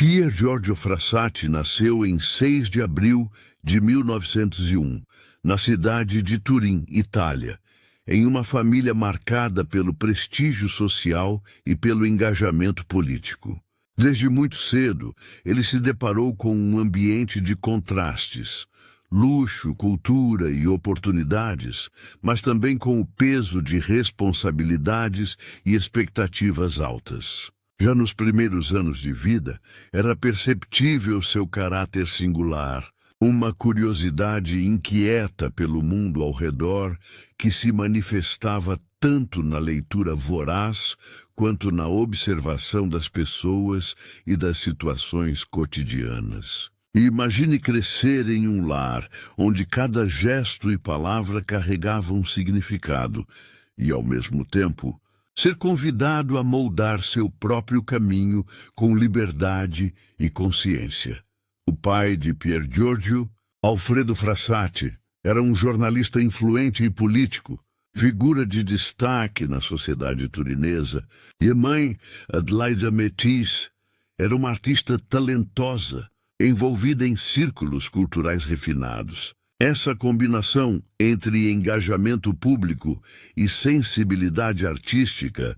Pier Giorgio Frassati nasceu em 6 de abril de 1901, na cidade de Turim, Itália, em uma família marcada pelo prestígio social e pelo engajamento político. Desde muito cedo, ele se deparou com um ambiente de contrastes, luxo, cultura e oportunidades, mas também com o peso de responsabilidades e expectativas altas. Já nos primeiros anos de vida, era perceptível seu caráter singular, uma curiosidade inquieta pelo mundo ao redor que se manifestava tanto na leitura voraz quanto na observação das pessoas e das situações cotidianas. E imagine crescer em um lar onde cada gesto e palavra carregava um significado e, ao mesmo tempo, ser convidado a moldar seu próprio caminho com liberdade e consciência. O pai de Pier Giorgio, Alfredo Frassati, era um jornalista influente e político, figura de destaque na sociedade turinesa, e a mãe, Adelaide Métis, era uma artista talentosa, envolvida em círculos culturais refinados. Essa combinação entre engajamento público e sensibilidade artística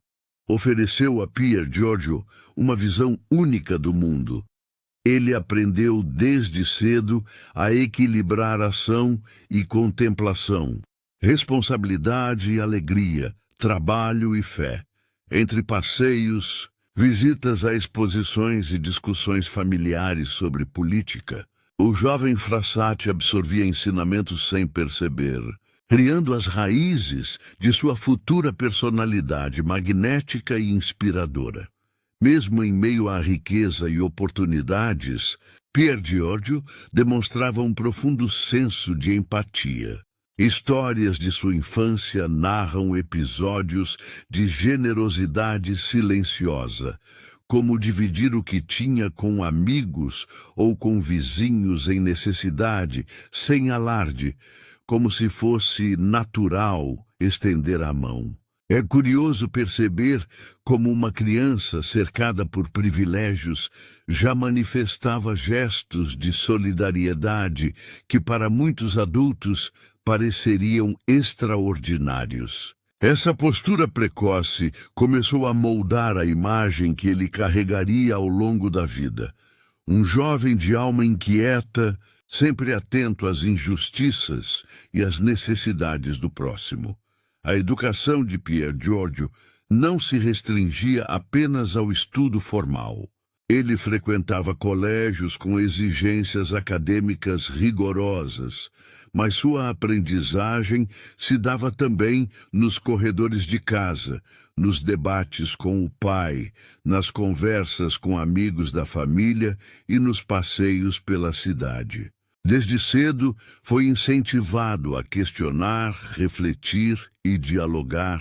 ofereceu a Pier Giorgio uma visão única do mundo. Ele aprendeu desde cedo a equilibrar ação e contemplação, responsabilidade e alegria, trabalho e fé. Entre passeios, visitas a exposições e discussões familiares sobre política, o jovem Frassati absorvia ensinamentos sem perceber, criando as raízes de sua futura personalidade magnética e inspiradora. Mesmo em meio à riqueza e oportunidades, Pier Giorgio demonstrava um profundo senso de empatia. Histórias de sua infância narram episódios de generosidade silenciosa, como dividir o que tinha com amigos ou com vizinhos em necessidade, sem alarde, como se fosse natural estender a mão. É curioso perceber como uma criança cercada por privilégios já manifestava gestos de solidariedade que para muitos adultos pareceriam extraordinários. Essa postura precoce começou a moldar a imagem que ele carregaria ao longo da vida. Um jovem de alma inquieta, sempre atento às injustiças e às necessidades do próximo. A educação de Pier Giorgio não se restringia apenas ao estudo formal. Ele frequentava colégios com exigências acadêmicas rigorosas, mas sua aprendizagem se dava também nos corredores de casa, nos debates com o pai, nas conversas com amigos da família e nos passeios pela cidade. Desde cedo, foi incentivado a questionar, refletir e dialogar,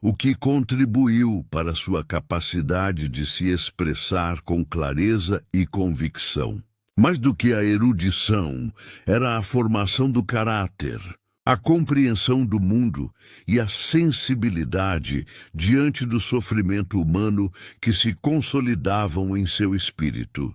o que contribuiu para sua capacidade de se expressar com clareza e convicção. Mais do que a erudição, era a formação do caráter, a compreensão do mundo e a sensibilidade diante do sofrimento humano que se consolidavam em seu espírito.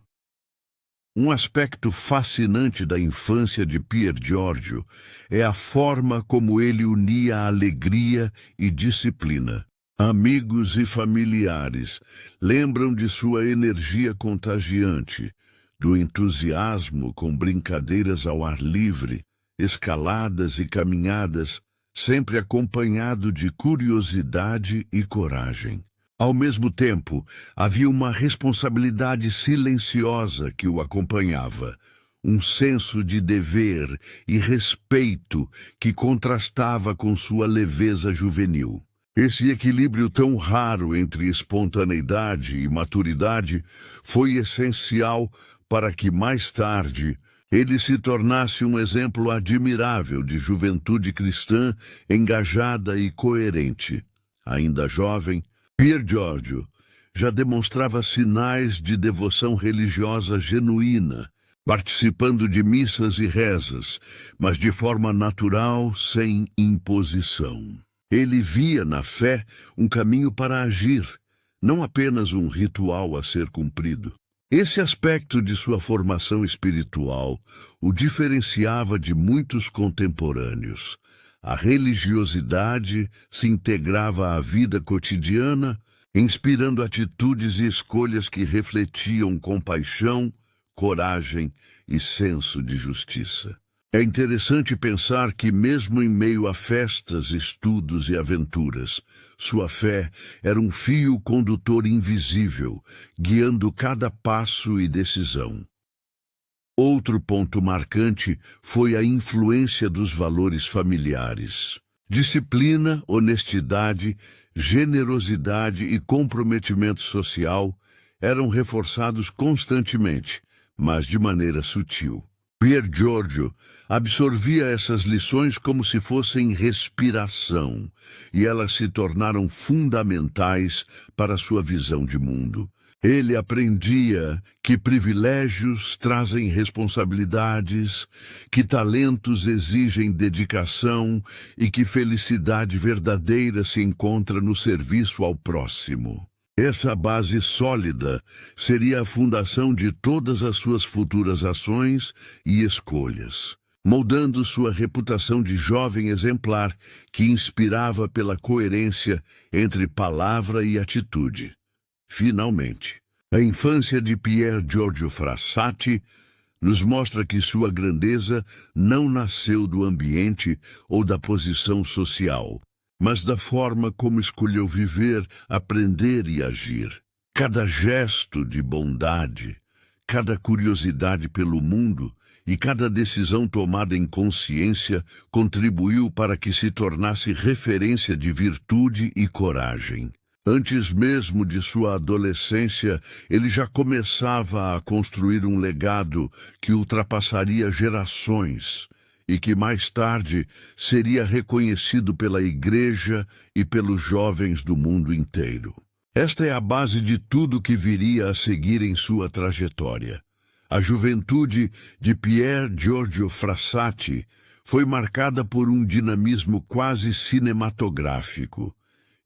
Um aspecto fascinante da infância de Pier Giorgio é a forma como ele unia alegria e disciplina. Amigos e familiares lembram de sua energia contagiante, do entusiasmo com brincadeiras ao ar livre, escaladas e caminhadas, sempre acompanhado de curiosidade e coragem. Ao mesmo tempo, havia uma responsabilidade silenciosa que o acompanhava, um senso de dever e respeito que contrastava com sua leveza juvenil. Esse equilíbrio tão raro entre espontaneidade e maturidade foi essencial para que, mais tarde, ele se tornasse um exemplo admirável de juventude cristã engajada e coerente. Ainda jovem, Pier Giorgio já demonstrava sinais de devoção religiosa genuína, participando de missas e rezas, mas de forma natural, sem imposição. Ele via na fé um caminho para agir, não apenas um ritual a ser cumprido. Esse aspecto de sua formação espiritual o diferenciava de muitos contemporâneos. A religiosidade se integrava à vida cotidiana, inspirando atitudes e escolhas que refletiam compaixão, coragem e senso de justiça. É interessante pensar que, mesmo em meio a festas, estudos e aventuras, sua fé era um fio condutor invisível, guiando cada passo e decisão. Outro ponto marcante foi a influência dos valores familiares. Disciplina, honestidade, generosidade e comprometimento social eram reforçados constantemente, mas de maneira sutil. Pier Giorgio absorvia essas lições como se fossem respiração, e elas se tornaram fundamentais para sua visão de mundo. Ele aprendia que privilégios trazem responsabilidades, que talentos exigem dedicação e que felicidade verdadeira se encontra no serviço ao próximo. Essa base sólida seria a fundação de todas as suas futuras ações e escolhas, moldando sua reputação de jovem exemplar que inspirava pela coerência entre palavra e atitude. Finalmente, a infância de Pier Giorgio Frassati nos mostra que sua grandeza não nasceu do ambiente ou da posição social, mas da forma como escolheu viver, aprender e agir. Cada gesto de bondade, cada curiosidade pelo mundo e cada decisão tomada em consciência contribuiu para que se tornasse referência de virtude e coragem. Antes mesmo de sua adolescência, ele já começava a construir um legado que ultrapassaria gerações e que mais tarde seria reconhecido pela Igreja e pelos jovens do mundo inteiro. Esta é a base de tudo que viria a seguir em sua trajetória. A juventude de Pier Giorgio Frassati foi marcada por um dinamismo quase cinematográfico.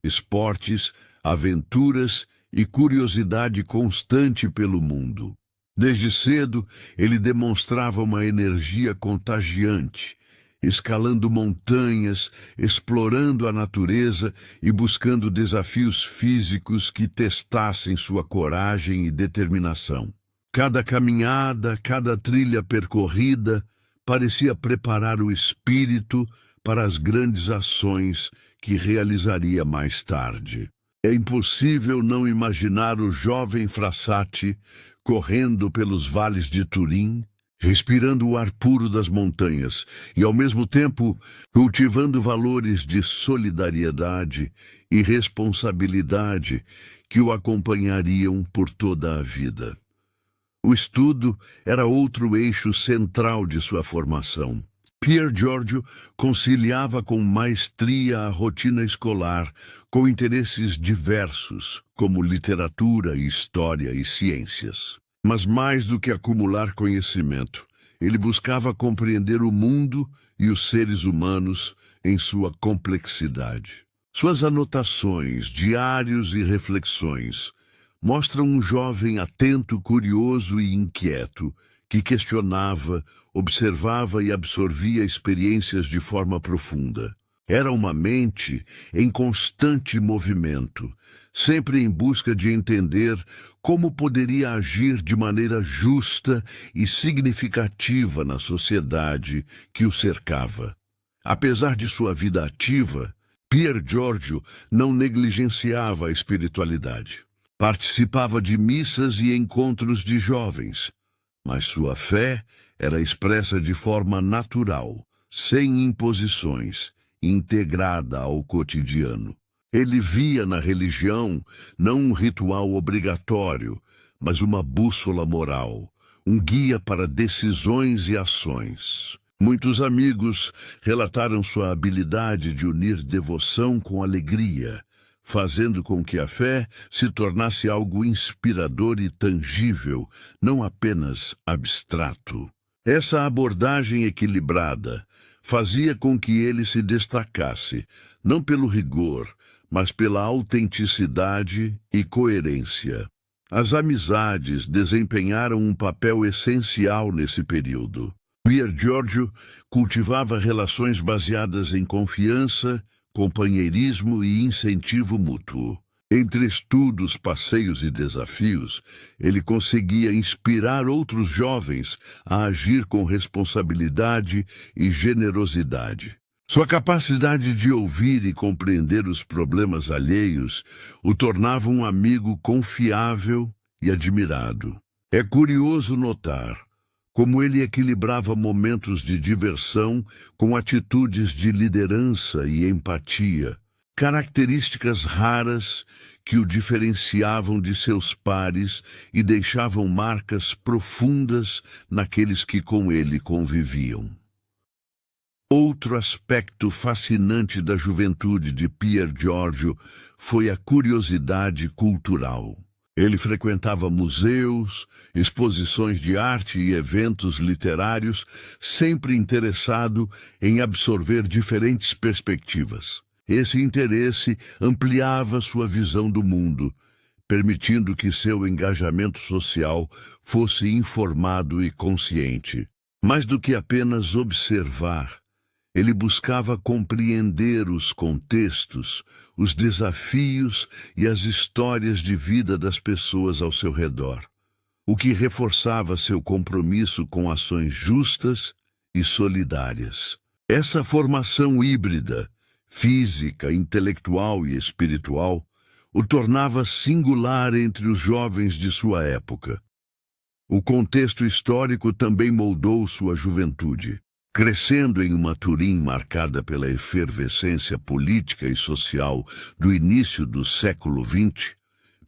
Esportes, aventuras e curiosidade constante pelo mundo. Desde cedo, ele demonstrava uma energia contagiante, escalando montanhas, explorando a natureza e buscando desafios físicos que testassem sua coragem e determinação. Cada caminhada, cada trilha percorrida, parecia preparar o espírito para as grandes ações que realizaria mais tarde. É impossível não imaginar o jovem Frassati correndo pelos vales de Turim, respirando o ar puro das montanhas e, ao mesmo tempo, cultivando valores de solidariedade e responsabilidade que o acompanhariam por toda a vida. O estudo era outro eixo central de sua formação. Pier Giorgio conciliava com maestria a rotina escolar com interesses diversos, como literatura, história e ciências. Mas mais do que acumular conhecimento, ele buscava compreender o mundo e os seres humanos em sua complexidade. Suas anotações, diários e reflexões mostram um jovem atento, curioso e inquieto, que questionava, observava e absorvia experiências de forma profunda. Era uma mente em constante movimento, sempre em busca de entender como poderia agir de maneira justa e significativa na sociedade que o cercava. Apesar de sua vida ativa, Pier Giorgio não negligenciava a espiritualidade. Participava de missas e encontros de jovens, mas sua fé era expressa de forma natural, sem imposições, integrada ao cotidiano. Ele via na religião não um ritual obrigatório, mas uma bússola moral, um guia para decisões e ações. Muitos amigos relataram sua habilidade de unir devoção com alegria, fazendo com que a fé se tornasse algo inspirador e tangível, não apenas abstrato. Essa abordagem equilibrada fazia com que ele se destacasse, não pelo rigor, mas pela autenticidade e coerência. As amizades desempenharam um papel essencial nesse período. Pier Giorgio cultivava relações baseadas em confiança, companheirismo e incentivo mútuo. Entre estudos, passeios e desafios, ele conseguia inspirar outros jovens a agir com responsabilidade e generosidade. Sua capacidade de ouvir e compreender os problemas alheios o tornava um amigo confiável e admirado. É curioso notar como ele equilibrava momentos de diversão com atitudes de liderança e empatia, características raras que o diferenciavam de seus pares e deixavam marcas profundas naqueles que com ele conviviam. Outro aspecto fascinante da juventude de Pier Giorgio foi a curiosidade cultural. Ele frequentava museus, exposições de arte e eventos literários, sempre interessado em absorver diferentes perspectivas. Esse interesse ampliava sua visão do mundo, permitindo que seu engajamento social fosse informado e consciente. Mais do que apenas observar, ele buscava compreender os contextos, os desafios e as histórias de vida das pessoas ao seu redor, o que reforçava seu compromisso com ações justas e solidárias. Essa formação híbrida, física, intelectual e espiritual, o tornava singular entre os jovens de sua época. O contexto histórico também moldou sua juventude. Crescendo em uma Turim marcada pela efervescência política e social do início do século XX,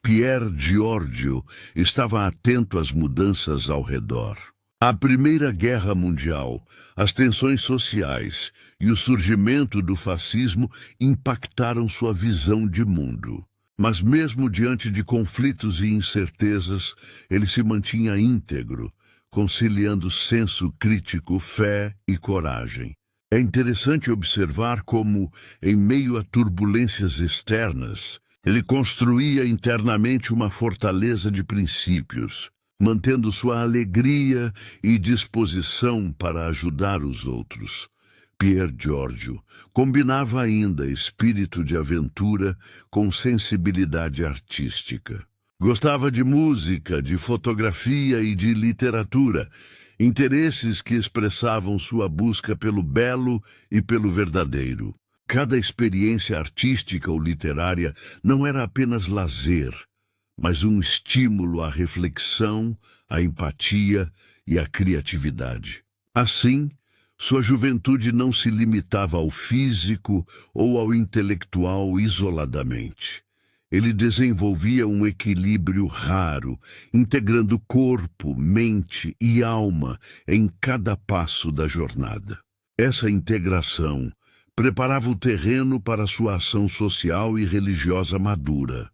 Pier Giorgio estava atento às mudanças ao redor. A Primeira Guerra Mundial, as tensões sociais e o surgimento do fascismo impactaram sua visão de mundo. Mas mesmo diante de conflitos e incertezas, ele se mantinha íntegro, conciliando senso crítico, fé e coragem. É interessante observar como, em meio a turbulências externas, ele construía internamente uma fortaleza de princípios, mantendo sua alegria e disposição para ajudar os outros. Pier Giorgio combinava ainda espírito de aventura com sensibilidade artística. Gostava de música, de fotografia e de literatura, interesses que expressavam sua busca pelo belo e pelo verdadeiro. Cada experiência artística ou literária não era apenas lazer, mas um estímulo à reflexão, à empatia e à criatividade. Assim, sua juventude não se limitava ao físico ou ao intelectual isoladamente. Ele desenvolvia um equilíbrio raro, integrando corpo, mente e alma em cada passo da jornada. Essa integração preparava o terreno para sua ação social e religiosa madura.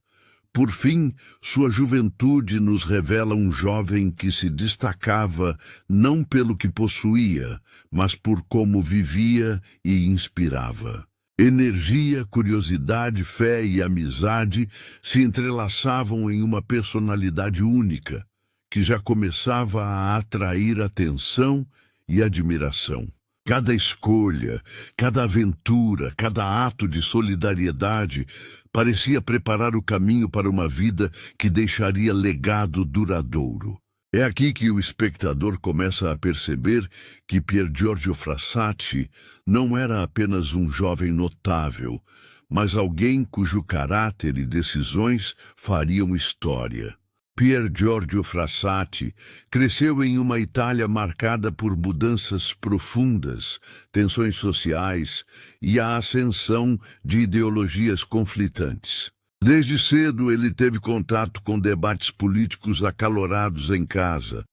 Por fim, sua juventude nos revela um jovem que se destacava não pelo que possuía, mas por como vivia e inspirava. Energia, curiosidade, fé e amizade se entrelaçavam em uma personalidade única, que já começava a atrair atenção e admiração. Cada escolha, cada aventura, cada ato de solidariedade parecia preparar o caminho para uma vida que deixaria legado duradouro. É aqui que o espectador começa a perceber que Pier Giorgio Frassati não era apenas um jovem notável, mas alguém cujo caráter e decisões fariam história. Pier Giorgio Frassati cresceu em uma Itália marcada por mudanças profundas, tensões sociais e a ascensão de ideologias conflitantes. Desde cedo ele teve contato com debates políticos acalorados em casa,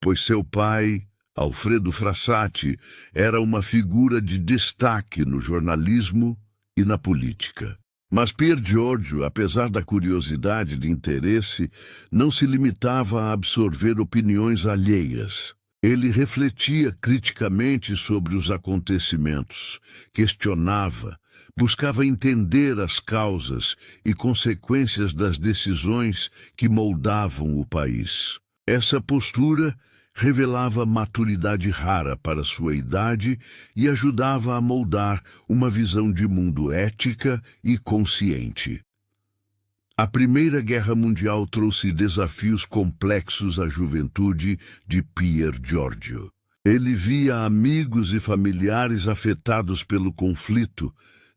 pois seu pai, Alfredo Frassati, era uma figura de destaque no jornalismo e na política. Mas Pier Giorgio, apesar da curiosidade e de interesse, não se limitava a absorver opiniões alheias. Ele refletia criticamente sobre os acontecimentos, questionava buscava entender as causas e consequências das decisões que moldavam o país. Essa postura revelava maturidade rara para sua idade e ajudava a moldar uma visão de mundo ética e consciente. A Primeira Guerra Mundial trouxe desafios complexos à juventude de Pier Giorgio. Ele via amigos e familiares afetados pelo conflito,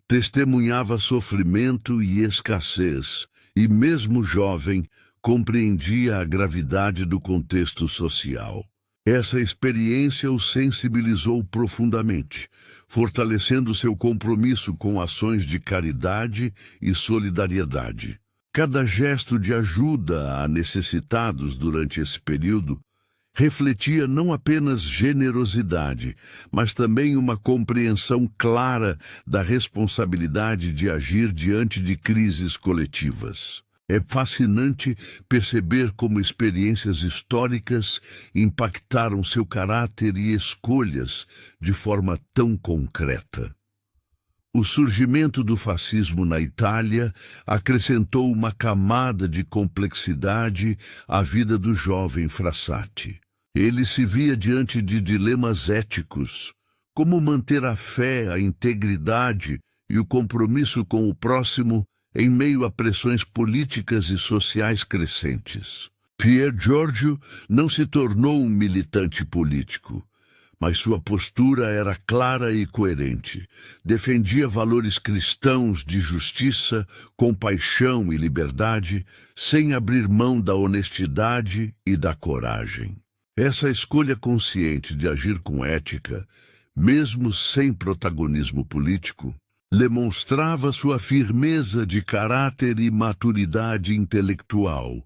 testemunhava sofrimento e escassez, e mesmo jovem, compreendia a gravidade do contexto social. Essa experiência o sensibilizou profundamente, fortalecendo seu compromisso com ações de caridade e solidariedade. Cada gesto de ajuda a necessitados durante esse período refletia não apenas generosidade, mas também uma compreensão clara da responsabilidade de agir diante de crises coletivas. É fascinante perceber como experiências históricas impactaram seu caráter e escolhas de forma tão concreta. O surgimento do fascismo na Itália acrescentou uma camada de complexidade à vida do jovem Frassati. Ele se via diante de dilemas éticos, como manter a fé, a integridade e o compromisso com o próximo em meio a pressões políticas e sociais crescentes. Pier Giorgio não se tornou um militante político, mas sua postura era clara e coerente. Defendia valores cristãos de justiça, compaixão e liberdade, sem abrir mão da honestidade e da coragem. Essa escolha consciente de agir com ética, mesmo sem protagonismo político, demonstrava sua firmeza de caráter e maturidade intelectual.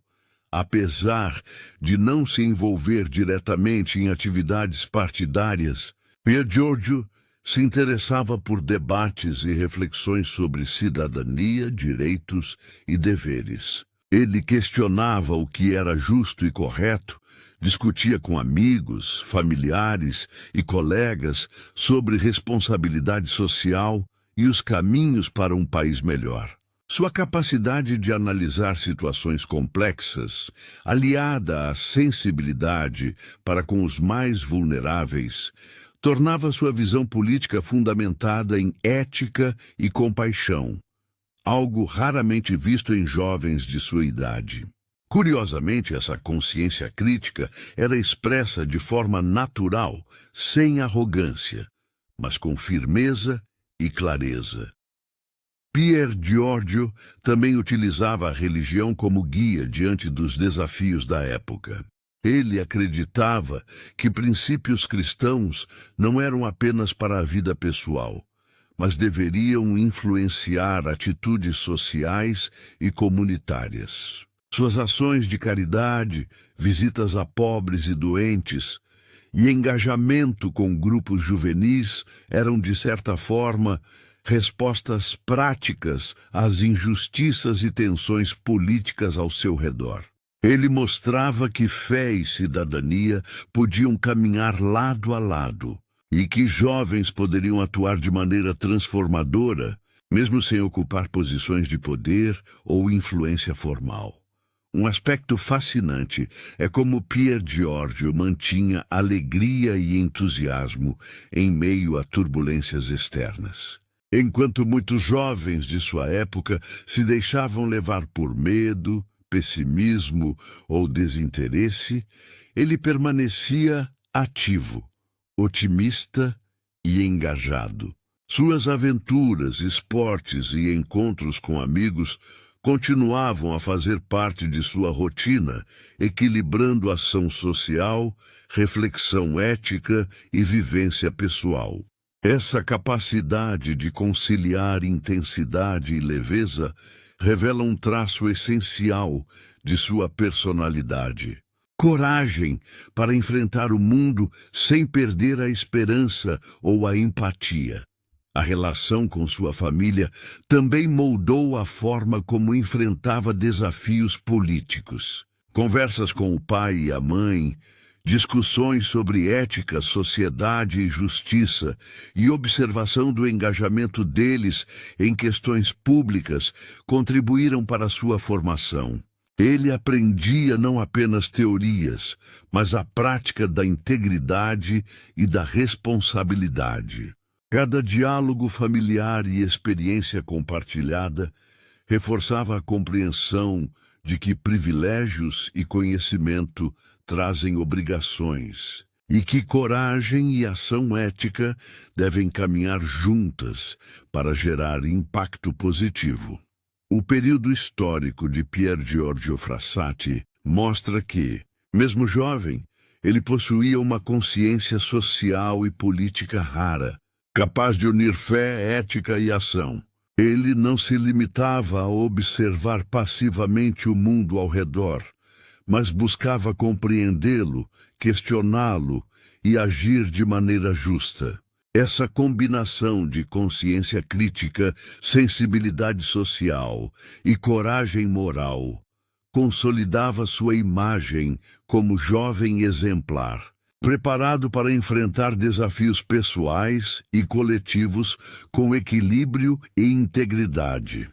Apesar de não se envolver diretamente em atividades partidárias, Pier Giorgio se interessava por debates e reflexões sobre cidadania, direitos e deveres. Ele questionava o que era justo e correto, discutia com amigos, familiares e colegas sobre responsabilidade social e os caminhos para um país melhor. Sua capacidade de analisar situações complexas, aliada à sensibilidade para com os mais vulneráveis, tornava sua visão política fundamentada em ética e compaixão, algo raramente visto em jovens de sua idade. Curiosamente, essa consciência crítica era expressa de forma natural, sem arrogância, mas com firmeza e clareza. Pier Giorgio também utilizava a religião como guia diante dos desafios da época. Ele acreditava que princípios cristãos não eram apenas para a vida pessoal, mas deveriam influenciar atitudes sociais e comunitárias. Suas ações de caridade, visitas a pobres e doentes e engajamento com grupos juvenis eram, de certa forma, respostas práticas às injustiças e tensões políticas ao seu redor. Ele mostrava que fé e cidadania podiam caminhar lado a lado e que jovens poderiam atuar de maneira transformadora, mesmo sem ocupar posições de poder ou influência formal. Um aspecto fascinante é como Pier Giorgio mantinha alegria e entusiasmo em meio a turbulências externas. Enquanto muitos jovens de sua época se deixavam levar por medo, pessimismo ou desinteresse, ele permanecia ativo, otimista e engajado. Suas aventuras, esportes e encontros com amigos continuavam a fazer parte de sua rotina, equilibrando ação social, reflexão ética e vivência pessoal. Essa capacidade de conciliar intensidade e leveza revela um traço essencial de sua personalidade. Coragem para enfrentar o mundo sem perder a esperança ou a empatia. A relação com sua família também moldou a forma como enfrentava desafios políticos. Conversas com o pai e a mãe, Discussões sobre ética, sociedade e justiça e observação do engajamento deles em questões públicas contribuíram para sua formação. Ele aprendia não apenas teorias, mas a prática da integridade e da responsabilidade. Cada diálogo familiar e experiência compartilhada reforçava a compreensão de que privilégios e conhecimento trazem obrigações, e que coragem e ação ética devem caminhar juntas para gerar impacto positivo. O período histórico de Pier Giorgio Frassati mostra que, mesmo jovem, ele possuía uma consciência social e política rara, capaz de unir fé, ética e ação. Ele não se limitava a observar passivamente o mundo ao redor, mas buscava compreendê-lo, questioná-lo e agir de maneira justa. Essa combinação de consciência crítica, sensibilidade social e coragem moral consolidava sua imagem como jovem exemplar, preparado para enfrentar desafios pessoais e coletivos com equilíbrio e integridade.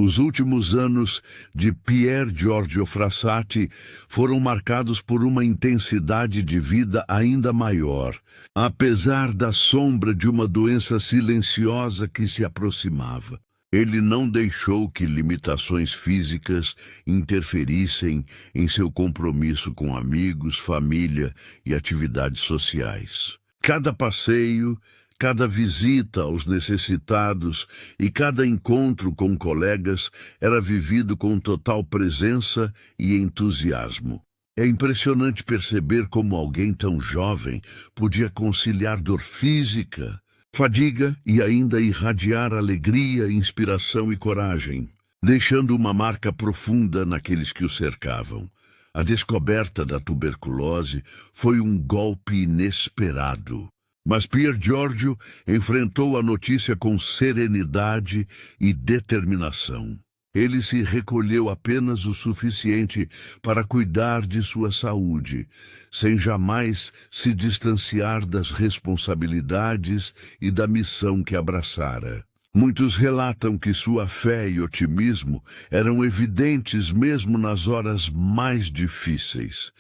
Os últimos anos de Pier Giorgio Frassati foram marcados por uma intensidade de vida ainda maior, apesar da sombra de uma doença silenciosa que se aproximava. Ele não deixou que limitações físicas interferissem em seu compromisso com amigos, família e atividades sociais. Cada passeio, cada visita aos necessitados e cada encontro com colegas era vivido com total presença e entusiasmo. É impressionante perceber como alguém tão jovem podia conciliar dor física, fadiga e ainda irradiar alegria, inspiração e coragem, deixando uma marca profunda naqueles que o cercavam. A descoberta da tuberculose foi um golpe inesperado, mas Pier Giorgio enfrentou a notícia com serenidade e determinação. Ele se recolheu apenas o suficiente para cuidar de sua saúde, sem jamais se distanciar das responsabilidades e da missão que abraçara. Muitos relatam que sua fé e otimismo eram evidentes mesmo nas horas mais difíceis,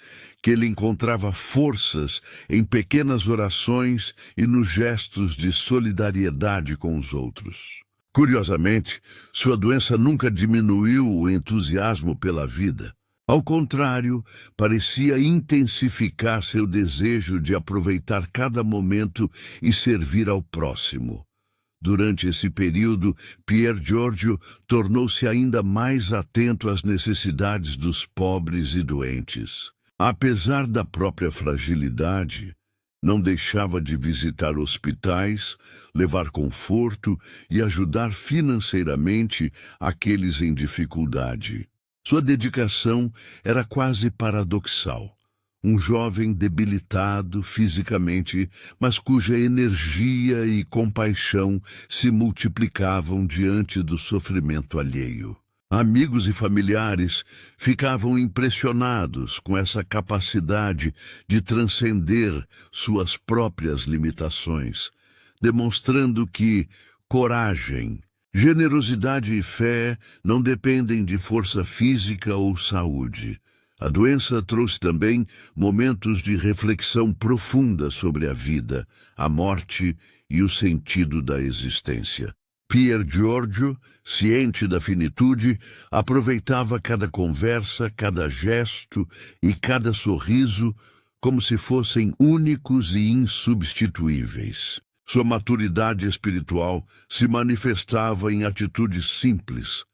que ele encontrava forças em pequenas orações e nos gestos de solidariedade com os outros. Curiosamente, sua doença nunca diminuiu o entusiasmo pela vida. Ao contrário, parecia intensificar seu desejo de aproveitar cada momento e servir ao próximo. Durante esse período, Pier Giorgio tornou-se ainda mais atento às necessidades dos pobres e doentes. Apesar da própria fragilidade, não deixava de visitar hospitais, levar conforto e ajudar financeiramente aqueles em dificuldade. Sua dedicação era quase paradoxal. Um jovem debilitado fisicamente, mas cuja energia e compaixão se multiplicavam diante do sofrimento alheio. Amigos e familiares ficavam impressionados com essa capacidade de transcender suas próprias limitações, demonstrando que coragem, generosidade e fé não dependem de força física ou saúde. A doença trouxe também momentos de reflexão profunda sobre a vida, a morte e o sentido da existência. Pier Giorgio, ciente da finitude, aproveitava cada conversa, cada gesto e cada sorriso como se fossem únicos e insubstituíveis. Sua maturidade espiritual se manifestava em atitudes simples,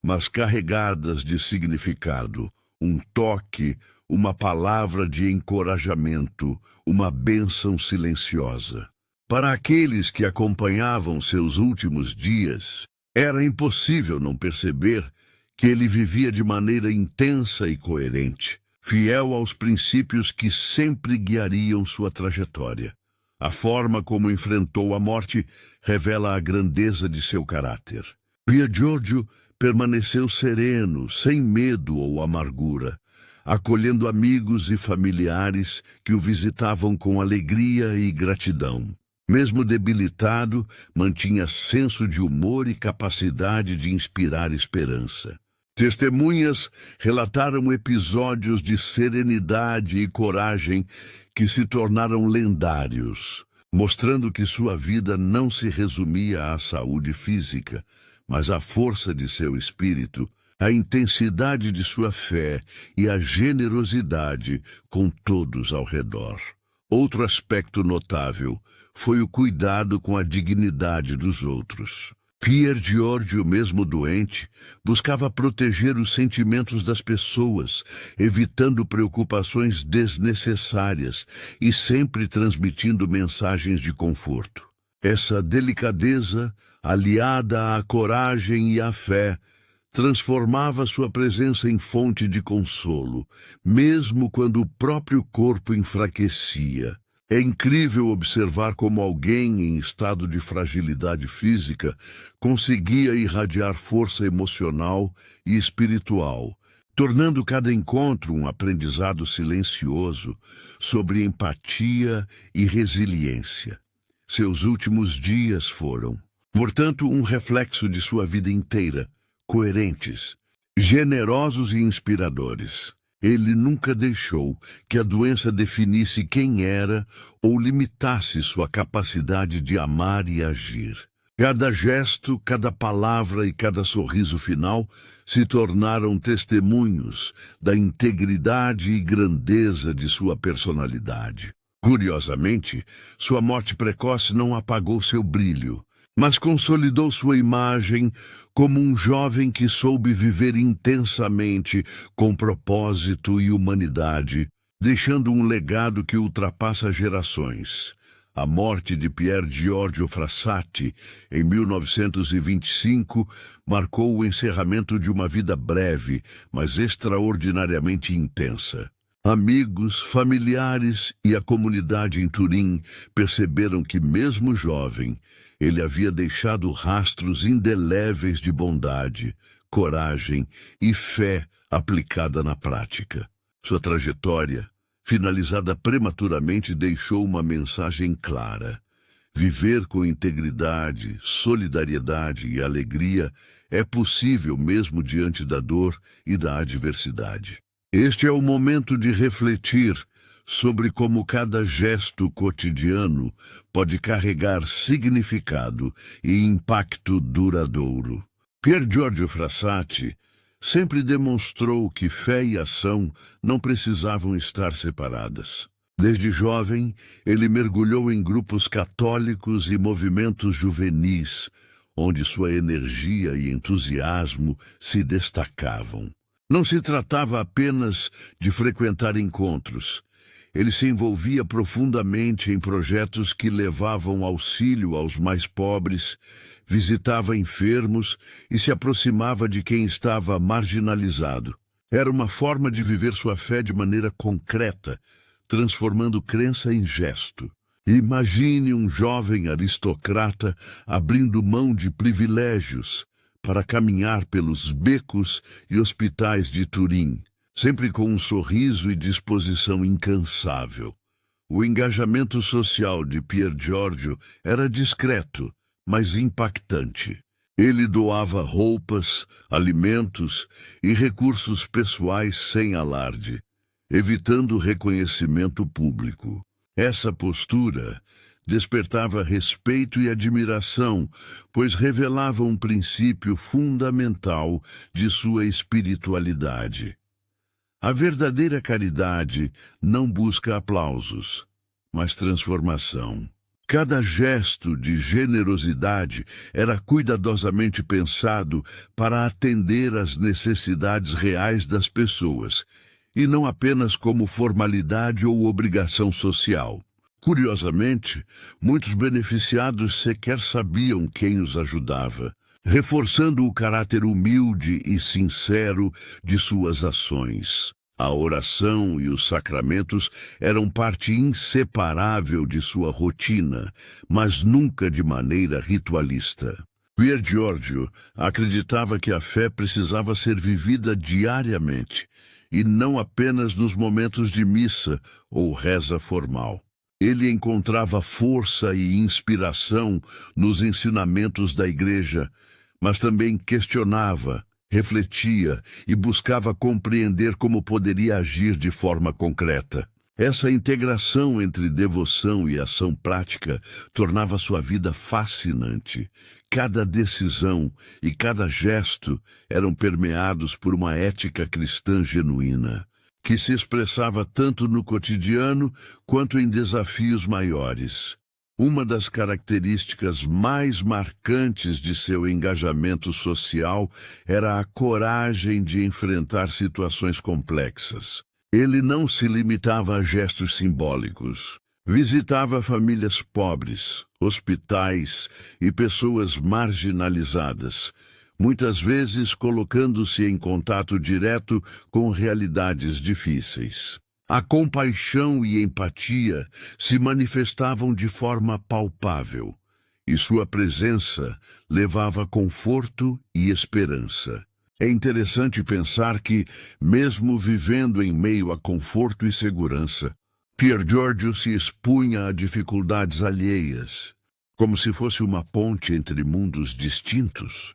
mas carregadas de significado. Um toque, uma palavra de encorajamento, uma bênção silenciosa. Para aqueles que acompanhavam seus últimos dias, era impossível não perceber que ele vivia de maneira intensa e coerente, fiel aos princípios que sempre guiariam sua trajetória. A forma como enfrentou a morte revela a grandeza de seu caráter. Pier Giorgio permaneceu sereno, sem medo ou amargura, acolhendo amigos e familiares que o visitavam com alegria e gratidão. Mesmo debilitado, mantinha senso de humor e capacidade de inspirar esperança. Testemunhas relataram episódios de serenidade e coragem que se tornaram lendários, mostrando que sua vida não se resumia à saúde física, mas à força de seu espírito, à intensidade de sua fé e à generosidade com todos ao redor. Outro aspecto notável foi o cuidado com a dignidade dos outros. Pier Giorgio, mesmo doente, buscava proteger os sentimentos das pessoas, evitando preocupações desnecessárias e sempre transmitindo mensagens de conforto. Essa delicadeza, aliada à coragem e à fé, transformava sua presença em fonte de consolo, mesmo quando o próprio corpo enfraquecia. É incrível observar como alguém em estado de fragilidade física conseguia irradiar força emocional e espiritual, tornando cada encontro um aprendizado silencioso sobre empatia e resiliência. Seus últimos dias foram, portanto, um reflexo de sua vida inteira, coerentes, generosos e inspiradores. Ele nunca deixou que a doença definisse quem era ou limitasse sua capacidade de amar e agir. Cada gesto, cada palavra e cada sorriso final se tornaram testemunhos da integridade e grandeza de sua personalidade. Curiosamente, sua morte precoce não apagou seu brilho, mas consolidou sua imagem como um jovem que soube viver intensamente com propósito e humanidade, deixando um legado que ultrapassa gerações. A morte de Pier Giorgio Frassati, em 1925, marcou o encerramento de uma vida breve, mas extraordinariamente intensa. Amigos, familiares e a comunidade em Turim perceberam que, mesmo jovem, ele havia deixado rastros indeléveis de bondade, coragem e fé aplicada na prática. Sua trajetória, finalizada prematuramente, deixou uma mensagem clara. Viver com integridade, solidariedade e alegria é possível mesmo diante da dor e da adversidade. Este é o momento de refletir sobre como cada gesto cotidiano pode carregar significado e impacto duradouro. Pier Giorgio Frassati sempre demonstrou que fé e ação não precisavam estar separadas. Desde jovem, ele mergulhou em grupos católicos e movimentos juvenis, onde sua energia e entusiasmo se destacavam. Não se tratava apenas de frequentar encontros. Ele se envolvia profundamente em projetos que levavam auxílio aos mais pobres, visitava enfermos e se aproximava de quem estava marginalizado. Era uma forma de viver sua fé de maneira concreta, transformando crença em gesto. Imagine um jovem aristocrata abrindo mão de privilégios para caminhar pelos becos e hospitais de Turim, sempre com um sorriso e disposição incansável. O engajamento social de Pier Giorgio era discreto, mas impactante. Ele doava roupas, alimentos e recursos pessoais sem alarde, evitando reconhecimento público. Essa postura despertava respeito e admiração, pois revelava um princípio fundamental de sua espiritualidade. A verdadeira caridade não busca aplausos, mas transformação. Cada gesto de generosidade era cuidadosamente pensado para atender às necessidades reais das pessoas, e não apenas como formalidade ou obrigação social. Curiosamente, muitos beneficiados sequer sabiam quem os ajudava, reforçando o caráter humilde e sincero de suas ações. A oração e os sacramentos eram parte inseparável de sua rotina, mas nunca de maneira ritualista. Pier Giorgio acreditava que a fé precisava ser vivida diariamente, e não apenas nos momentos de missa ou reza formal. Ele encontrava força e inspiração nos ensinamentos da igreja, mas também questionava, refletia e buscava compreender como poderia agir de forma concreta. Essa integração entre devoção e ação prática tornava sua vida fascinante. Cada decisão e cada gesto eram permeados por uma ética cristã genuína, que se expressava tanto no cotidiano quanto em desafios maiores. Uma das características mais marcantes de seu engajamento social era a coragem de enfrentar situações complexas. Ele não se limitava a gestos simbólicos. Visitava famílias pobres, hospitais e pessoas marginalizadas, muitas vezes colocando-se em contato direto com realidades difíceis. A compaixão e empatia se manifestavam de forma palpável, e sua presença levava conforto e esperança. É interessante pensar que, mesmo vivendo em meio a conforto e segurança, Pier Giorgio se expunha a dificuldades alheias, como se fosse uma ponte entre mundos distintos,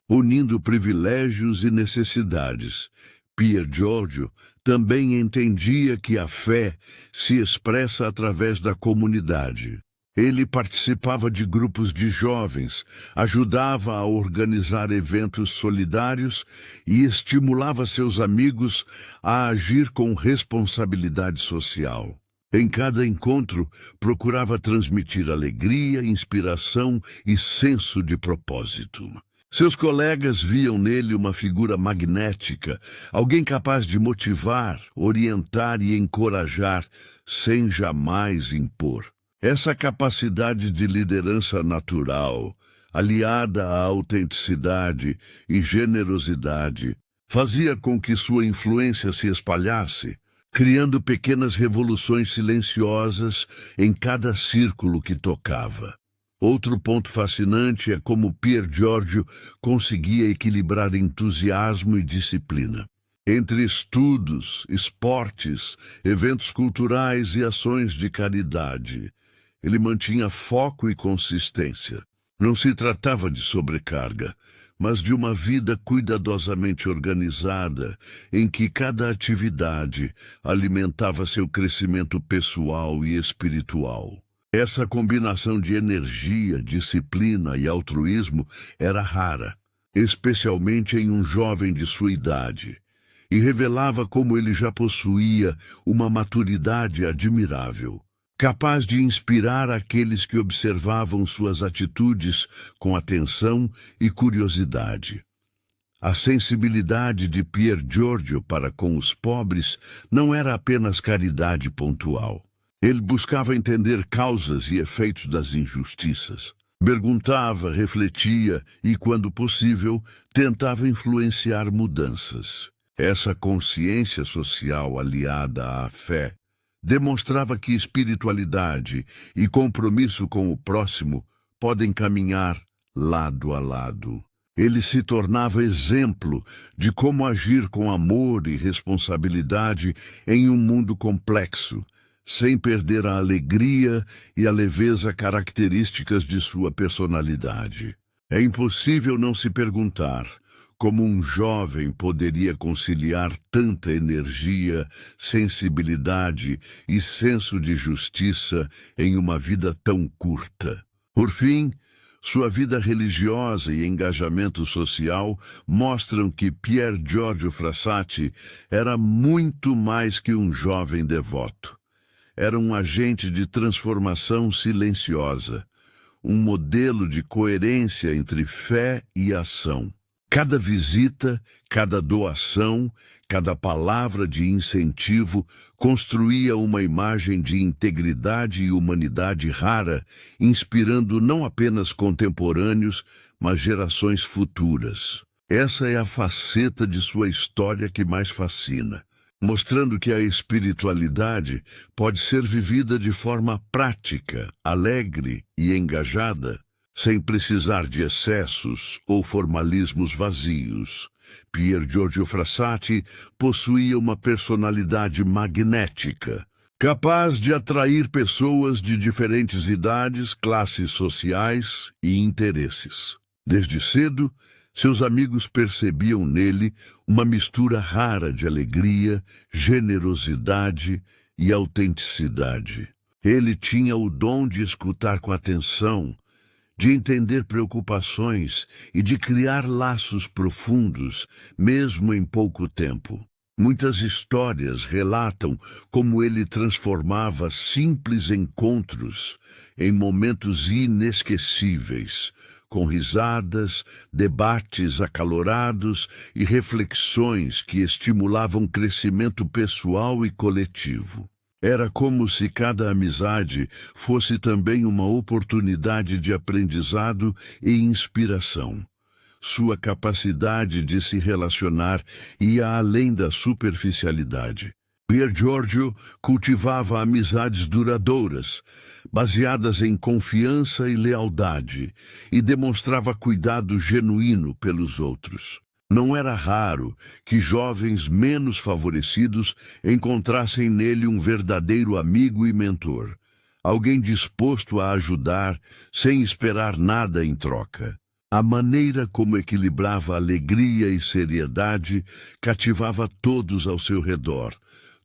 unindo privilégios e necessidades. Pier Giorgio também entendia que a fé se expressa através da comunidade. Ele participava de grupos de jovens, ajudava a organizar eventos solidários e estimulava seus amigos a agir com responsabilidade social. Em cada encontro, procurava transmitir alegria, inspiração e senso de propósito. Seus colegas viam nele uma figura magnética, alguém capaz de motivar, orientar e encorajar, sem jamais impor. Essa capacidade de liderança natural, aliada à autenticidade e generosidade, fazia com que sua influência se espalhasse, criando pequenas revoluções silenciosas em cada círculo que tocava. Outro ponto fascinante é como Pier Giorgio conseguia equilibrar entusiasmo e disciplina. Entre estudos, esportes, eventos culturais e ações de caridade, ele mantinha foco e consistência. Não se tratava de sobrecarga, mas de uma vida cuidadosamente organizada, em que cada atividade alimentava seu crescimento pessoal e espiritual. Essa combinação de energia, disciplina e altruísmo era rara, especialmente em um jovem de sua idade, e revelava como ele já possuía uma maturidade admirável, capaz de inspirar aqueles que observavam suas atitudes com atenção e curiosidade. A sensibilidade de Pier Giorgio para com os pobres não era apenas caridade pontual. Ele buscava entender causas e efeitos das injustiças. Perguntava, refletia e, quando possível, tentava influenciar mudanças. Essa consciência social aliada à fé demonstrava que espiritualidade e compromisso com o próximo podem caminhar lado a lado. Ele se tornava exemplo de como agir com amor e responsabilidade em um mundo complexo, sem perder a alegria e a leveza características de sua personalidade. É impossível não se perguntar como um jovem poderia conciliar tanta energia, sensibilidade e senso de justiça em uma vida tão curta. Por fim, sua vida religiosa e engajamento social mostram que Pier Giorgio Frassati era muito mais que um jovem devoto. Era um agente de transformação silenciosa, um modelo de coerência entre fé e ação. Cada visita, cada doação, cada palavra de incentivo construía uma imagem de integridade e humanidade rara, inspirando não apenas contemporâneos, mas gerações futuras. Essa é a faceta de sua história que mais fascina, mostrando que a espiritualidade pode ser vivida de forma prática, alegre e engajada, sem precisar de excessos ou formalismos vazios. Pier Giorgio Frassati possuía uma personalidade magnética, capaz de atrair pessoas de diferentes idades, classes sociais e interesses. Desde cedo, seus amigos percebiam nele uma mistura rara de alegria, generosidade e autenticidade. Ele tinha o dom de escutar com atenção, de entender preocupações e de criar laços profundos, mesmo em pouco tempo. Muitas histórias relatam como ele transformava simples encontros em momentos inesquecíveis, com risadas, debates acalorados e reflexões que estimulavam crescimento pessoal e coletivo. Era como se cada amizade fosse também uma oportunidade de aprendizado e inspiração. Sua capacidade de se relacionar ia além da superficialidade. Pier Giorgio cultivava amizades duradouras, baseadas em confiança e lealdade, e demonstrava cuidado genuíno pelos outros. Não era raro que jovens menos favorecidos encontrassem nele um verdadeiro amigo e mentor, alguém disposto a ajudar sem esperar nada em troca. A maneira como equilibrava alegria e seriedade cativava todos ao seu redor,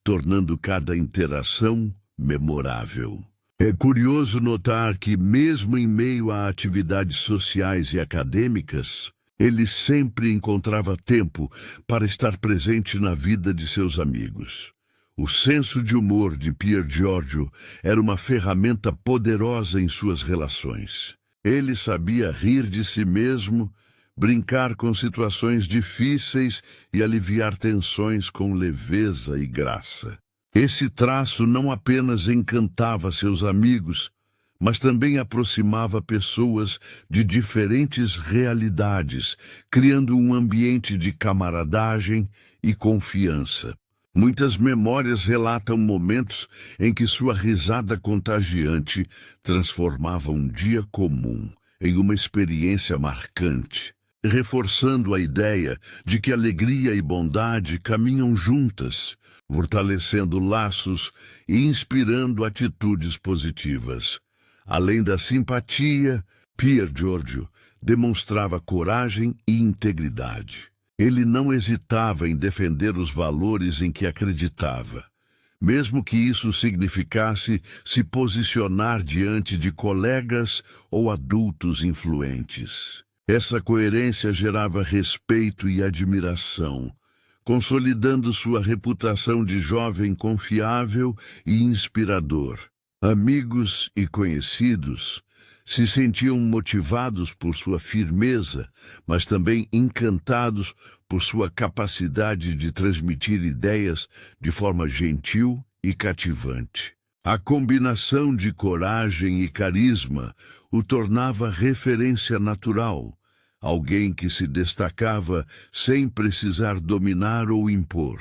tornando cada interação memorável. É curioso notar que, mesmo em meio a atividades sociais e acadêmicas, ele sempre encontrava tempo para estar presente na vida de seus amigos. O senso de humor de Pier Giorgio era uma ferramenta poderosa em suas relações. Ele sabia rir de si mesmo, brincar com situações difíceis e aliviar tensões com leveza e graça. Esse traço não apenas encantava seus amigos, mas também aproximava pessoas de diferentes realidades, criando um ambiente de camaradagem e confiança. Muitas memórias relatam momentos em que sua risada contagiante transformava um dia comum em uma experiência marcante, reforçando a ideia de que alegria e bondade caminham juntas, fortalecendo laços e inspirando atitudes positivas. Além da simpatia, Pier Giorgio demonstrava coragem e integridade. Ele não hesitava em defender os valores em que acreditava, mesmo que isso significasse se posicionar diante de colegas ou adultos influentes. Essa coerência gerava respeito e admiração, consolidando sua reputação de jovem confiável e inspirador. Amigos e conhecidos se sentiam motivados por sua firmeza, mas também encantados por sua capacidade de transmitir ideias de forma gentil e cativante. A combinação de coragem e carisma o tornava referência natural, alguém que se destacava sem precisar dominar ou impor.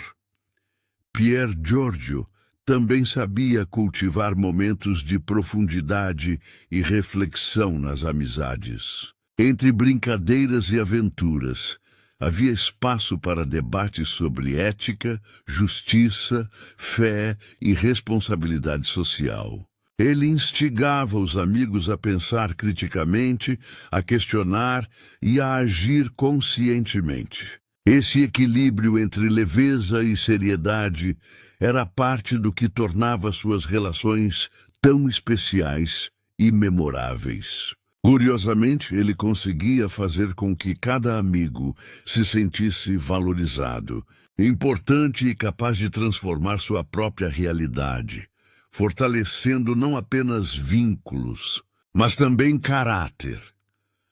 Pier Giorgio também sabia cultivar momentos de profundidade e reflexão nas amizades. Entre brincadeiras e aventuras, havia espaço para debates sobre ética, justiça, fé e responsabilidade social. Ele instigava os amigos a pensar criticamente, a questionar e a agir conscientemente. Esse equilíbrio entre leveza e seriedade era parte do que tornava suas relações tão especiais e memoráveis. Curiosamente, ele conseguia fazer com que cada amigo se sentisse valorizado, importante e capaz de transformar sua própria realidade, fortalecendo não apenas vínculos, mas também caráter.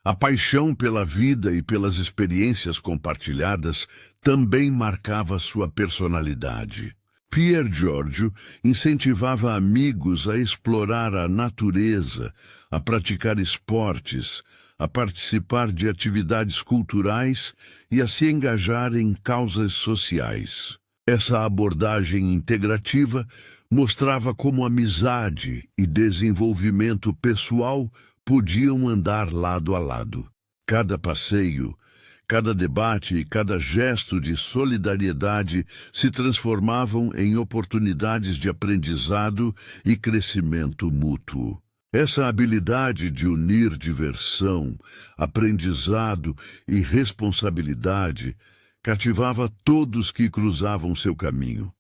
A paixão pela vida e pelas experiências compartilhadas também marcava sua personalidade. Pier Giorgio incentivava amigos a explorar a natureza, a praticar esportes, a participar de atividades culturais e a se engajar em causas sociais. Essa abordagem integrativa mostrava como amizade e desenvolvimento pessoal podiam andar lado a lado. Cada passeio, Cada debate e cada gesto de solidariedade se transformavam em oportunidades de aprendizado e crescimento mútuo. Essa habilidade de unir diversão, aprendizado e responsabilidade cativava todos que cruzavam seu caminho.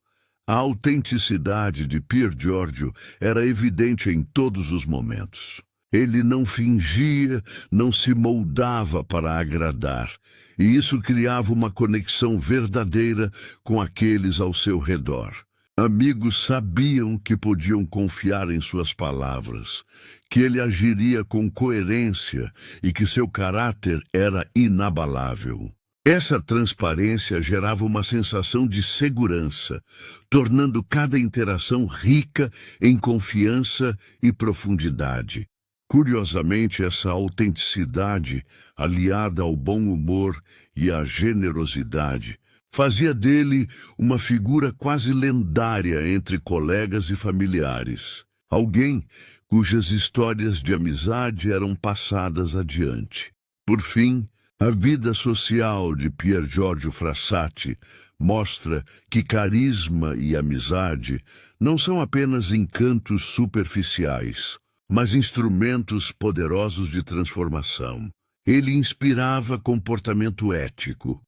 A autenticidade de Pier Giorgio era evidente em todos os momentos. Ele não fingia, não se moldava para agradar, e isso criava uma conexão verdadeira com aqueles ao seu redor. Amigos sabiam que podiam confiar em suas palavras, que ele agiria com coerência e que seu caráter era inabalável. Essa transparência gerava uma sensação de segurança, tornando cada interação rica em confiança e profundidade. Curiosamente, essa autenticidade, aliada ao bom humor e à generosidade, fazia dele uma figura quase lendária entre colegas e familiares. Alguém cujas histórias de amizade eram passadas adiante. Por fim, a vida social de Pier Giorgio Frassati mostra que carisma e amizade não são apenas encantos superficiais, mas instrumentos poderosos de transformação. Ele inspirava comportamento ético,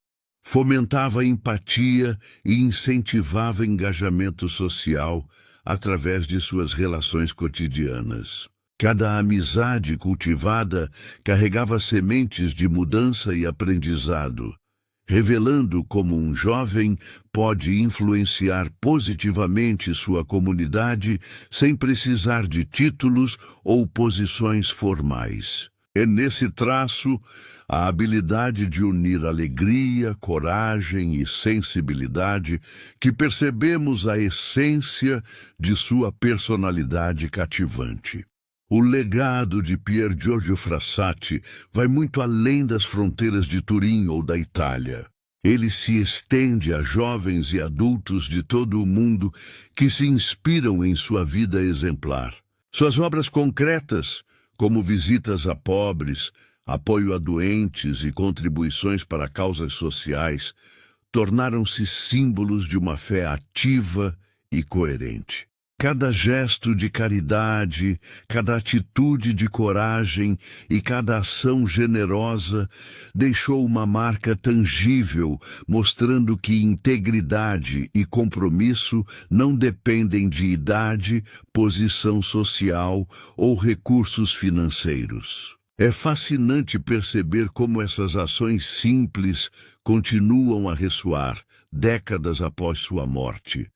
fomentava empatia e incentivava engajamento social através de suas relações cotidianas. Cada amizade cultivada carregava sementes de mudança e aprendizado, revelando como um jovem pode influenciar positivamente sua comunidade sem precisar de títulos ou posições formais. É nesse traço a habilidade de unir alegria, coragem e sensibilidade que percebemos a essência de sua personalidade cativante. O legado de Pier Giorgio Frassati vai muito além das fronteiras de Turim ou da Itália. Ele se estende a jovens e adultos de todo o mundo que se inspiram em sua vida exemplar. Suas obras concretas, como visitas a pobres, apoio a doentes e contribuições para causas sociais, tornaram-se símbolos de uma fé ativa e coerente. Cada gesto de caridade, cada atitude de coragem e cada ação generosa deixou uma marca tangível, mostrando que integridade e compromisso não dependem de idade, posição social ou recursos financeiros. É fascinante perceber como essas ações simples continuam a ressoar, décadas após sua morte.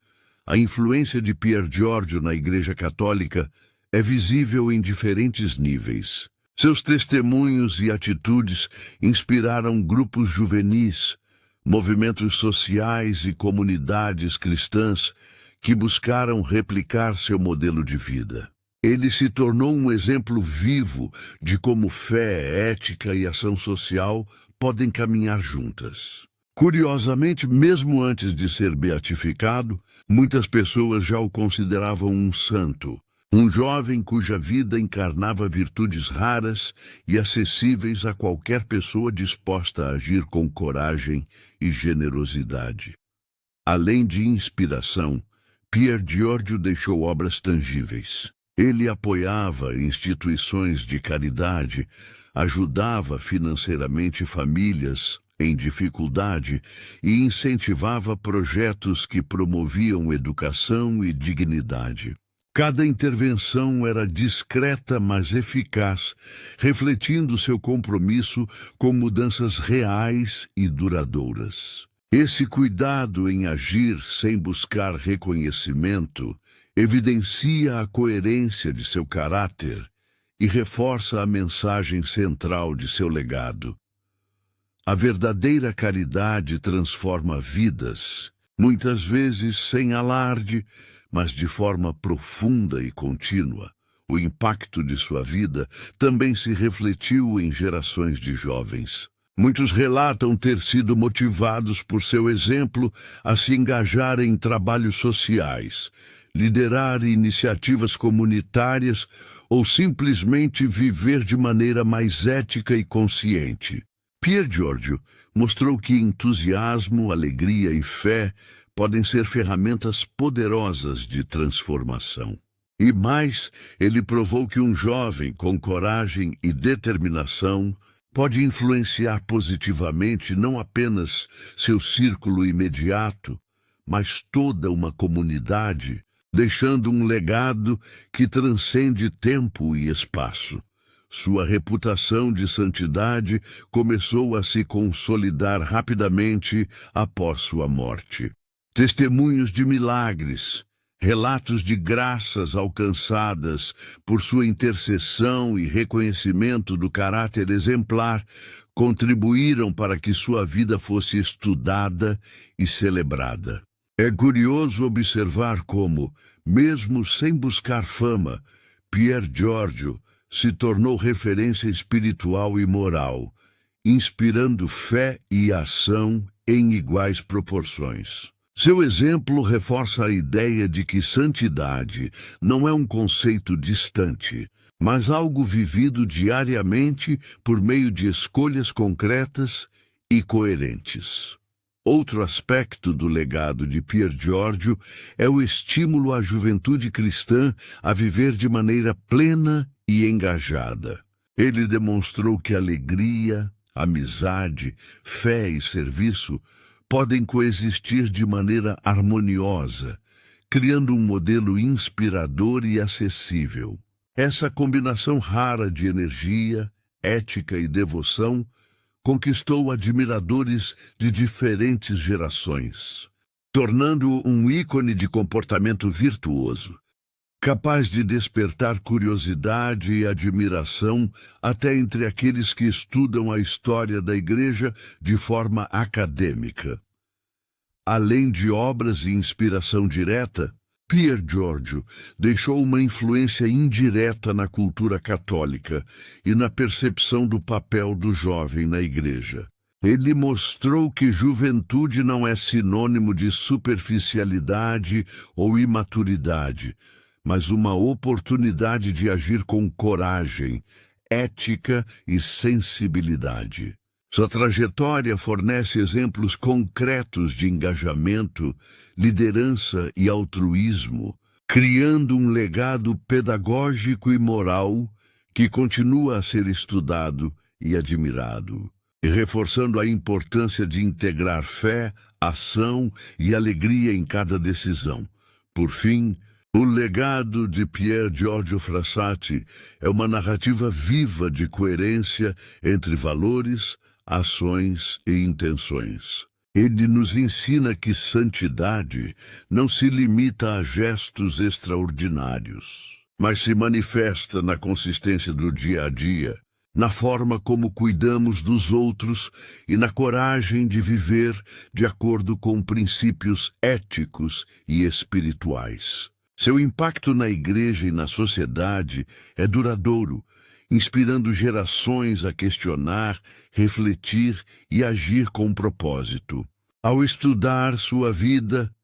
A influência de Pier Giorgio na Igreja Católica é visível em diferentes níveis. Seus testemunhos e atitudes inspiraram grupos juvenis, movimentos sociais e comunidades cristãs que buscaram replicar seu modelo de vida. Ele se tornou um exemplo vivo de como fé, ética e ação social podem caminhar juntas. Curiosamente, mesmo antes de ser beatificado, muitas pessoas já o consideravam um santo, um jovem cuja vida encarnava virtudes raras e acessíveis a qualquer pessoa disposta a agir com coragem e generosidade. Além de inspiração, Pier Giorgio deixou obras tangíveis. Ele apoiava instituições de caridade, ajudava financeiramente famílias em dificuldade e incentivava projetos que promoviam educação e dignidade. Cada intervenção era discreta, mas eficaz, refletindo seu compromisso com mudanças reais e duradouras. Esse cuidado em agir sem buscar reconhecimento evidencia a coerência de seu caráter e reforça a mensagem central de seu legado. A verdadeira caridade transforma vidas, muitas vezes sem alarde, mas de forma profunda e contínua. O impacto de sua vida também se refletiu em gerações de jovens. Muitos relatam ter sido motivados por seu exemplo a se engajar em trabalhos sociais, liderar iniciativas comunitárias ou simplesmente viver de maneira mais ética e consciente. Pier Giorgio mostrou que entusiasmo, alegria e fé podem ser ferramentas poderosas de transformação. E mais, ele provou que um jovem com coragem e determinação pode influenciar positivamente não apenas seu círculo imediato, mas toda uma comunidade, deixando um legado que transcende tempo e espaço. Sua reputação de santidade começou a se consolidar rapidamente após sua morte. Testemunhos de milagres, relatos de graças alcançadas por sua intercessão e reconhecimento do caráter exemplar contribuíram para que sua vida fosse estudada e celebrada. É curioso observar como, mesmo sem buscar fama, Pier Giorgio se tornou referência espiritual e moral, inspirando fé e ação em iguais proporções. Seu exemplo reforça a ideia de que santidade não é um conceito distante, mas algo vivido diariamente por meio de escolhas concretas e coerentes. Outro aspecto do legado de Pier Giorgio é o estímulo à juventude cristã a viver de maneira plena e engajada. Ele demonstrou que alegria, amizade, fé e serviço podem coexistir de maneira harmoniosa, criando um modelo inspirador e acessível. Essa combinação rara de energia, ética e devoção conquistou admiradores de diferentes gerações, tornando-o um ícone de comportamento virtuoso, capaz de despertar curiosidade e admiração até entre aqueles que estudam a história da Igreja de forma acadêmica. Além de obras e inspiração direta, Pier Giorgio deixou uma influência indireta na cultura católica e na percepção do papel do jovem na Igreja. Ele mostrou que juventude não é sinônimo de superficialidade ou imaturidade, mas uma oportunidade de agir com coragem, ética e sensibilidade. Sua trajetória fornece exemplos concretos de engajamento, liderança e altruísmo, criando um legado pedagógico e moral que continua a ser estudado e admirado, e reforçando a importância de integrar fé, ação e alegria em cada decisão. Por fim, o legado de Pier Giorgio Frassati é uma narrativa viva de coerência entre valores, ações e intenções. Ele nos ensina que santidade não se limita a gestos extraordinários, mas se manifesta na consistência do dia a dia, na forma como cuidamos dos outros e na coragem de viver de acordo com princípios éticos e espirituais. Seu impacto na Igreja e na sociedade é duradouro, inspirando gerações a questionar, refletir e agir com propósito. Ao estudar sua vida,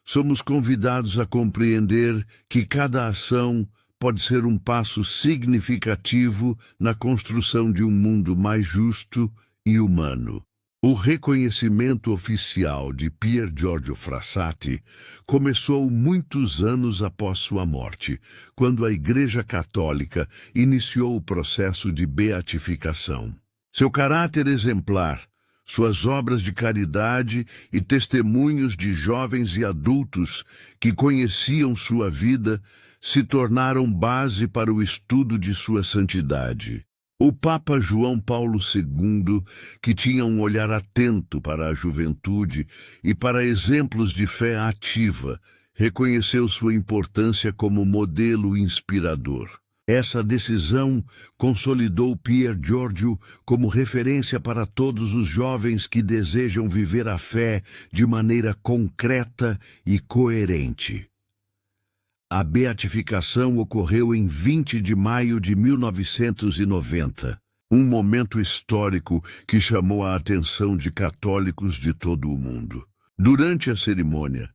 somos convidados a compreender que cada ação pode ser um passo significativo na construção de um mundo mais justo e humano. O reconhecimento oficial de Pier Giorgio Frassati começou muitos anos após sua morte, quando a Igreja Católica iniciou o processo de beatificação. Seu caráter exemplar, suas obras de caridade e testemunhos de jovens e adultos que conheciam sua vida se tornaram base para o estudo de sua santidade. O Papa João Paulo II, que tinha um olhar atento para a juventude e para exemplos de fé ativa, reconheceu sua importância como modelo inspirador. Essa decisão consolidou Pier Giorgio como referência para todos os jovens que desejam viver a fé de maneira concreta e coerente. A beatificação ocorreu em 20 de maio de 1990, um momento histórico que chamou a atenção de católicos de todo o mundo. Durante a cerimônia,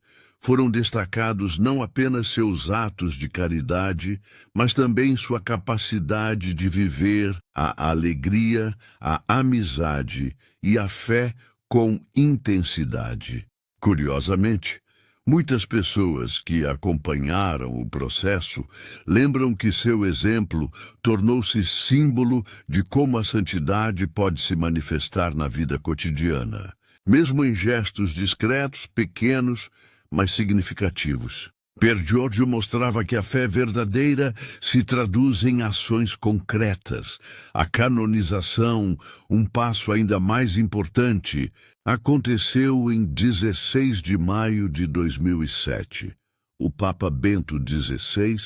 foram destacados não apenas seus atos de caridade, mas também sua capacidade de viver a alegria, a amizade e a fé com intensidade. Curiosamente, muitas pessoas que acompanharam o processo lembram que seu exemplo tornou-se símbolo de como a santidade pode se manifestar na vida cotidiana, mesmo em gestos discretos, pequenos, mas significativos. Pier Giorgio mostrava que a fé verdadeira se traduz em ações concretas. A canonização, um passo ainda mais importante, aconteceu em 16 de maio de 2007. O Papa Bento XVI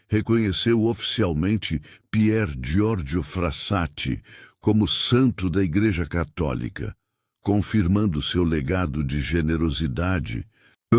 reconheceu oficialmente Pier Giorgio Frassati como santo da Igreja Católica, confirmando seu legado de generosidade,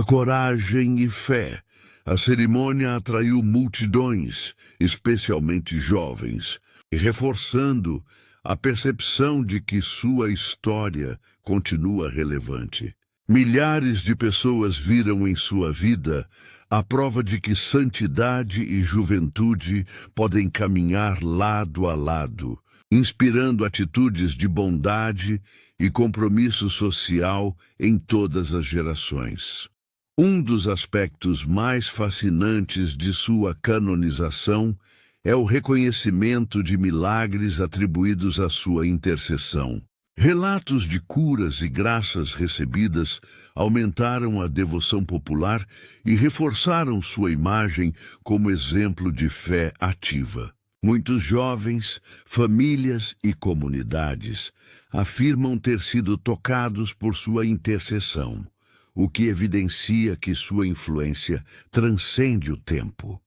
coragem e fé. A cerimônia atraiu multidões, especialmente jovens, reforçando a percepção de que sua história continua relevante. Milhares de pessoas viram em sua vida a prova de que santidade e juventude podem caminhar lado a lado, inspirando atitudes de bondade e compromisso social em todas as gerações. Um dos aspectos mais fascinantes de sua canonização é o reconhecimento de milagres atribuídos à sua intercessão. Relatos de curas e graças recebidas aumentaram a devoção popular e reforçaram sua imagem como exemplo de fé ativa. Muitos jovens, famílias e comunidades afirmam ter sido tocados por sua intercessão, o que evidencia que sua influência transcende o tempo.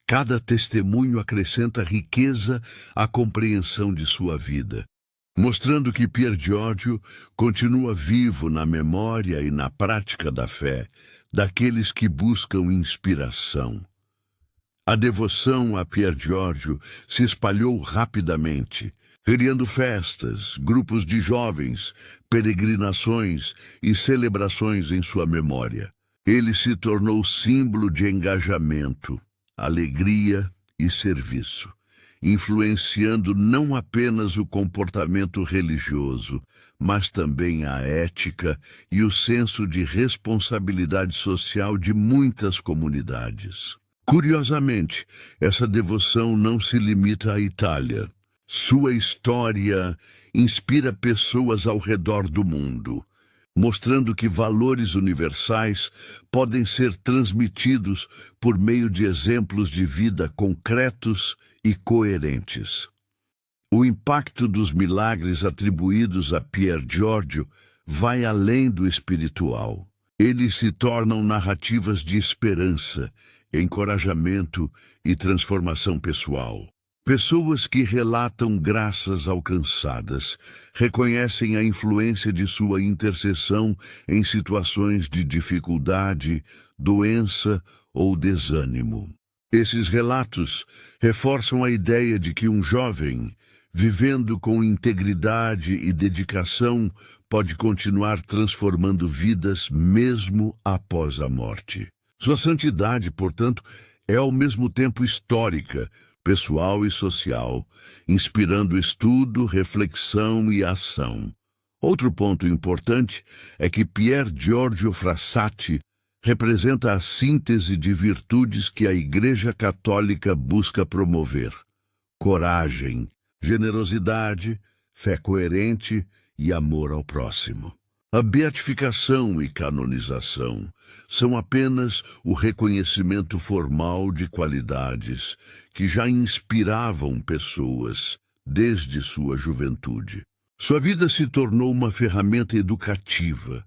Cada testemunho acrescenta riqueza à compreensão de sua vida, mostrando que Pier Giorgio continua vivo na memória e na prática da fé daqueles que buscam inspiração. A devoção a Pier Giorgio se espalhou rapidamente, criando festas, grupos de jovens, peregrinações e celebrações em sua memória. Ele se tornou símbolo de engajamento, alegria e serviço, influenciando não apenas o comportamento religioso, mas também a ética e o senso de responsabilidade social de muitas comunidades. Curiosamente, essa devoção não se limita à Itália. Sua história inspira pessoas ao redor do mundo, mostrando que valores universais podem ser transmitidos por meio de exemplos de vida concretos e coerentes. O impacto dos milagres atribuídos a Pier Giorgio vai além do espiritual. Eles se tornam narrativas de esperança, encorajamento e transformação pessoal. Pessoas que relatam graças alcançadas reconhecem a influência de sua intercessão em situações de dificuldade, doença ou desânimo. Esses relatos reforçam a ideia de que um jovem, vivendo com integridade e dedicação, pode continuar transformando vidas mesmo após a morte. Sua santidade, portanto, é ao mesmo tempo histórica, pessoal e social, inspirando estudo, reflexão e ação. Outro ponto importante é que Pier Giorgio Frassati representa a síntese de virtudes que a Igreja Católica busca promover: coragem, generosidade, fé coerente e amor ao próximo. A beatificação e canonização são apenas o reconhecimento formal de qualidades que já inspiravam pessoas desde sua juventude. Sua vida se tornou uma ferramenta educativa,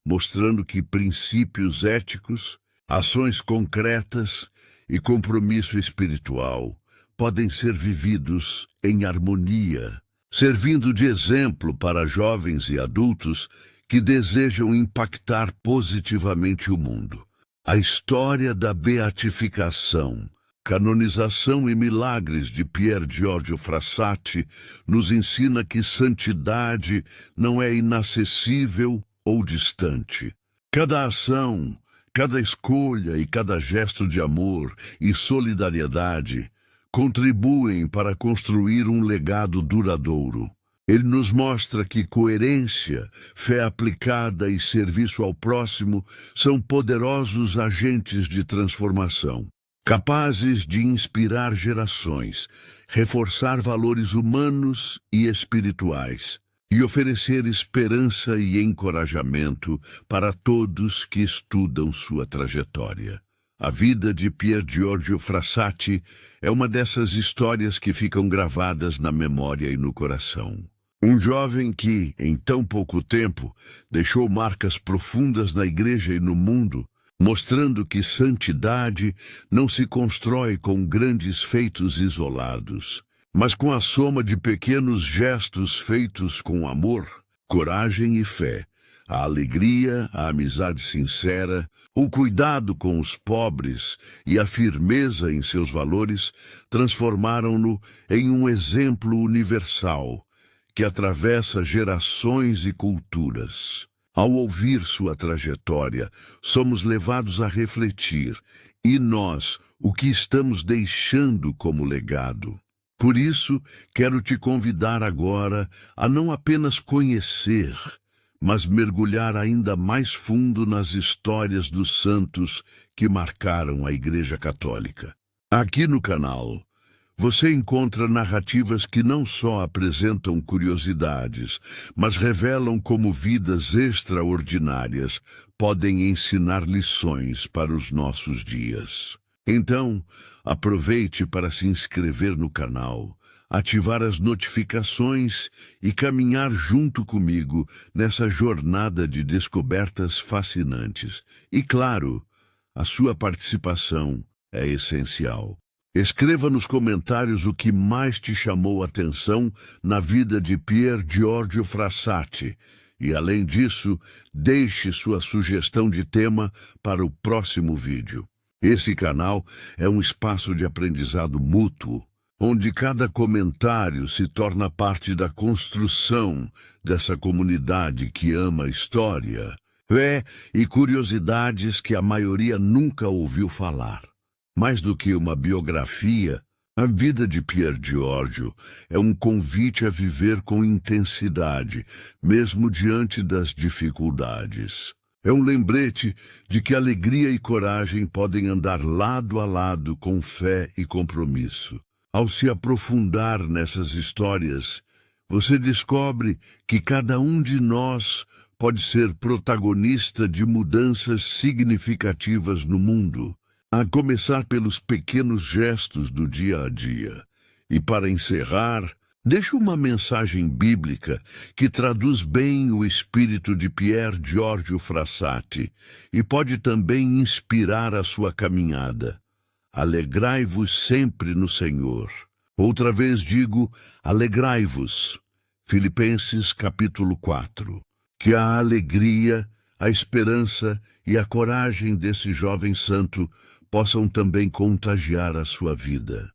mostrando que princípios éticos, ações concretas e compromisso espiritual podem ser vividos em harmonia, servindo de exemplo para jovens e adultos que desejam impactar positivamente o mundo. A história da beatificação, canonização e milagres de Pier Giorgio Frassati nos ensina que santidade não é inacessível ou distante. Cada ação, Cada escolha e cada gesto de amor e solidariedade contribuem para construir um legado duradouro. Ele nos mostra que coerência, fé aplicada e serviço ao próximo são poderosos agentes de transformação, capazes de inspirar gerações, reforçar valores humanos e espirituais e oferecer esperança e encorajamento para todos que estudam sua trajetória. A vida de Pier Giorgio Frassati é uma dessas histórias que ficam gravadas na memória e no coração. Um jovem que, em tão pouco tempo, deixou marcas profundas na igreja e no mundo, mostrando que santidade não se constrói com grandes feitos isolados, mas com a soma de pequenos gestos feitos com amor, coragem e fé. A alegria, a amizade sincera, o cuidado com os pobres e a firmeza em seus valores transformaram-no em um exemplo universal que atravessa gerações e culturas. Ao ouvir sua trajetória, somos levados a refletir, e nós, o que estamos deixando como legado? Por isso, quero te convidar agora a não apenas conhecer, mas mergulhar ainda mais fundo nas histórias dos santos que marcaram a Igreja Católica. Aqui no canal, você encontra narrativas que não só apresentam curiosidades, mas revelam como vidas extraordinárias podem ensinar lições para os nossos dias. Então, aproveite para se inscrever no canal, ativar as notificações e caminhar junto comigo nessa jornada de descobertas fascinantes. E, claro, a sua participação é essencial. Escreva nos comentários o que mais te chamou a atenção na vida de Pier Giorgio Frassati e, além disso, deixe sua sugestão de tema para o próximo vídeo. Esse canal é um espaço de aprendizado mútuo, onde cada comentário se torna parte da construção dessa comunidade que ama a história, fé e curiosidades que a maioria nunca ouviu falar. Mais do que uma biografia, a vida de Pier Giorgio é um convite a viver com intensidade, mesmo diante das dificuldades. É um lembrete de que alegria e coragem podem andar lado a lado com fé e compromisso. Ao se aprofundar nessas histórias, você descobre que cada um de nós pode ser protagonista de mudanças significativas no mundo, a começar pelos pequenos gestos do dia a dia. E para encerrar, deixo uma mensagem bíblica que traduz bem o espírito de Pier Giorgio Frassati e pode também inspirar a sua caminhada. Alegrai-vos sempre no Senhor. Outra vez digo, alegrai-vos. Filipenses capítulo 4. Que a alegria, a esperança e a coragem desse jovem santo possam também contagiar a sua vida.